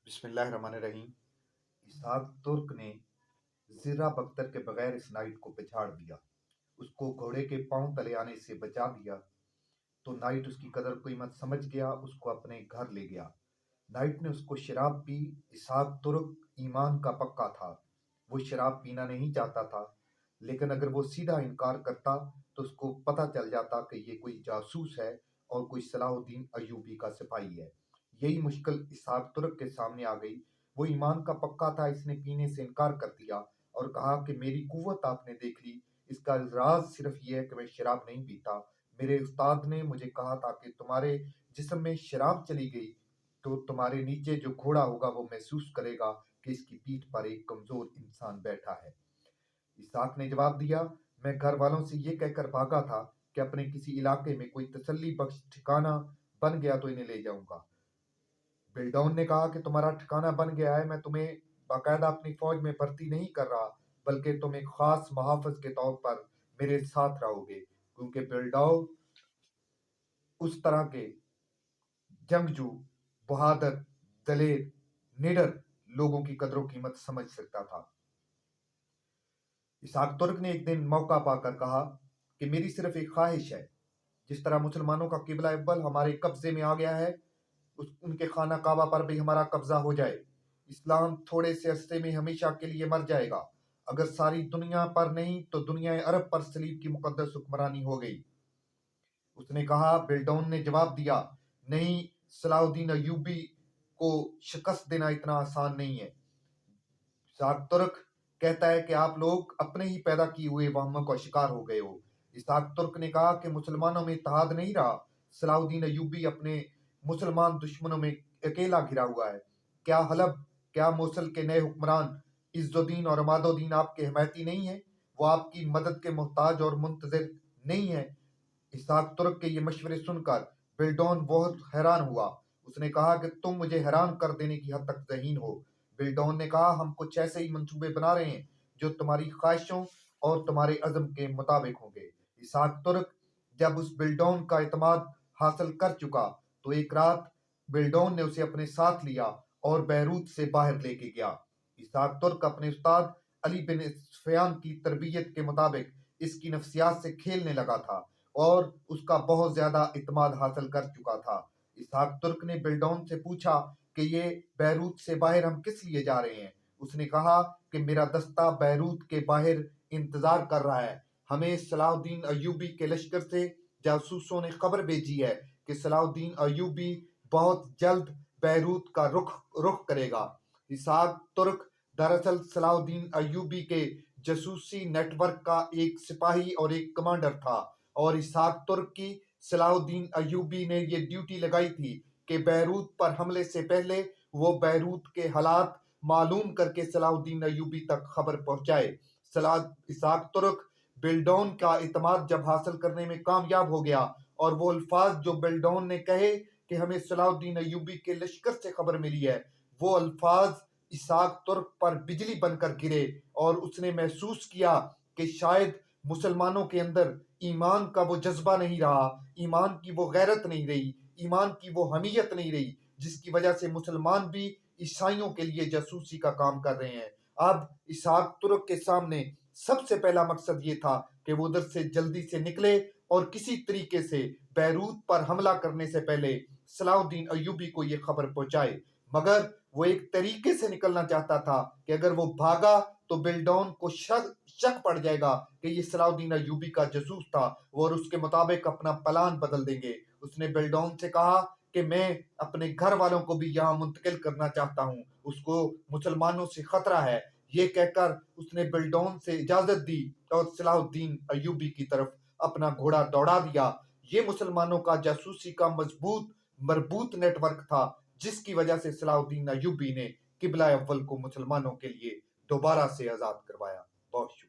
बिस्मिल्लाहिर्रहमानिर्रहीम। इसहाक तुर्क ने ज़िर्रा बख्तर के बगैर इस नाइट को पिछाड़ दिया, उसको घोड़े के पांव तले आने से बचा दिया। तो नाइट उसकी कदर कीमत समझ गया, उसको अपने घर ले गया। नाइट ने उसको शराब पी। इसहाक तुर्क ईमान का पक्का था, वो शराब पीना नहीं चाहता था, लेकिन अगर वो सीधा इनकार करता तो उसको पता चल जाता कि ये कोई जासूस है और कोई सलाहुद्दीन अय्यूबी का सिपाही है। यही मुश्किल इसहाक तुर्क के सामने आ गई। वो ईमान का पक्का था, इसने पीने से इनकार कर दिया और कहा कि मेरी कुव्वत आपने देख ली, इसका राज सिर्फ ये है कि मैं शराब नहीं पीता। मेरे उस्ताद ने मुझे कहा था कि तुम्हारे जिस्म में शराब चली गई तो तुम्हारे नीचे जो घोड़ा होगा वो महसूस करेगा कि इसकी पीठ पर एक कमजोर इंसान बैठा है। इसहाक ने जवाब दिया, मैं घर वालों से ये कहकर भागा था कि अपने किसी इलाके में कोई तसल्ली बख्श ठिकाना बन गया तो इन्हें ले जाऊंगा। बिल्डौन ने कहा कि तुम्हारा ठिकाना बन गया है, मैं तुम्हें बाकायदा अपनी फौज में भर्ती नहीं कर रहा, बल्कि तुम एक खास मुहाफिज के तौर पर मेरे साथ रहोगे, क्योंकि बिल्डौ उस तरह के जंगजू, बहादुर, दलेर, निडर लोगों की कदरों कीमत समझ सकता था। इसहाक तुर्क ने एक दिन मौका पाकर कहा कि मेरी सिर्फ एक ख्वाहिश है, जिस तरह मुसलमानों का किबला अव्वल हमारे कब्जे में आ गया है, उनके खाना काबा पर भी हमारा कब्जा हो जाए। इस्लाम थोड़े से अरसे में हमेशा के लिए मर जाएगा। अगर सारी दुनिया पर नहीं तो दुनिया अरब पर सलीब की मुकद्दस हुक्मरानी हो गई। उसने कहा। बिल्डौन ने जवाब दिया, नहीं, सलाहुद्दीन अय्यूबी को शिकस्त देना इतना आसान नहीं है। इसहाक तुर्क कहता है कि आप लोग अपने ही पैदा किए हुए वहमों का शिकार हो गए हो। इसहाक तुर्क ने कहा कि मुसलमानों में इत्तेहाद नहीं रहा, सलाहुद्दीन अय्यूबी अपने मुसलमान दुश्मनों में अकेला घिरा हुआ है। क्या हलब, क्या मोसल के नए हुक्मरान इज्जुद्दीन और अमादुद्दीन आपके हिमायती नहीं है? वो आपकी मदद के मोहताज और मुंतजिर नहीं है? इसहाक तुर्क के ये मशवरे सुनकर बिल्डौन बहुत हैरान हुआ। उसने कहा कि तुम मुझे हैरान कर देने की हद तक ज़हीन हो। बिल्डौन ने कहा, हम कुछ ऐसे ही मंसूबे बना रहे हैं जो तुम्हारी ख्वाहिशों और तुम्हारे अज़्म के मुताबिक होंगे। इसहाक तुर्क जब उस बिल्डौन का इत्मीनान हासिल कर चुका तो एक रात बिल्डौन ने उसे अपने साथ लिया और बैरूत से बाहर लेके गया। इसहाक तुर्क अपने उस्ताद अली बिन सुफियान की तरबियत के मुताबिक इसकी नफ्सियात से खेलने लगा था और उसका बहुत ज्यादा इत्मीनान हासिल कर चुका था। इसहाक तुर्क ने बिल्डौन से पूछा कि ये बैरूत से बाहर हम किस लिए जा रहे हैं? उसने कहा कि मेरा दस्ता बैरूत के बाहर इंतजार कर रहा है। हमें सलाहुद्दीन अय्यूबी के लश्कर से जासूसों ने खबर भेजी है कि सलाहुद्दीन अय्यूबी बहुत जल्द बैरूत का रुख रुख करेगा। इसहाक तुर्क दरअसल सलाहुद्दीन अय्यूबी के जासूसी नेटवर्क का एक सिपाही और एक कमांडर था और इसहाक तुर्क की सलाहुद्दीन अय्यूबी ने ये ड्यूटी लगाई थी कि बैरूत पर हमले से पहले वो बैरूत के हालात मालूम करके सलाहुद्दीन अय्यूबी तक खबर पहुंचाए। इसहाक तुर्क बिल्डौन का इत्मीनान जब हासिल करने में कामयाब हो गया और वो अल्फाज जो बिल्डौन ने कहे कि हमें सलाहुद्दीन अय्यूबी के लश्कर से खबर मिली है, वो अल्फाज इसहाक तुर्क पर बिजली बनकर गिरे और उसने महसूस किया कि शायद मुसलमानों के अंदर ईमान का वो जज्बा नहीं रहा, ईमान की वो गैरत नहीं रही, ईमान की वो हमीयत नहीं रही, जिसकी वजह से मुसलमान भी ईसाइयों के लिए जासूसी का काम कर रहे हैं। अब इसहाक तुर्क के सामने सबसे पहला मकसद ये था कि वो उधर से जल्दी से निकले और किसी तरीके से बैरूत पर हमला करने से पहले सलाहुद्दीन अय्यूबी को ये खबर पहुंचाए। मगर वो एक तरीके से निकलना चाहता था कि अगर वो भागा तो बिल्डौन को शक पड़ जाएगा कि ये सलाहुद्दीन अय्यूबी का जासूस था और उसके मुताबिक अपना प्लान बदल देंगे। उसने बिल्डौन से कहा कि मैं अपने घर वालों को भी यहाँ मुंतकिल करना चाहता हूँ, उसको मुसलमानों से खतरा है। ये कहकर उसने बिल्डौन से इजाजत दी और सलाहुद्दीन अय्यूबी की तरफ अपना घोड़ा दौड़ा दिया। ये मुसलमानों का जासूसी का मरबूत नेटवर्क था, जिसकी वजह से सलाहुद्दीन अय्यूबी ने किबला अव्वल को मुसलमानों के लिए दोबारा से आजाद करवाया। बहुत शुक्रिया।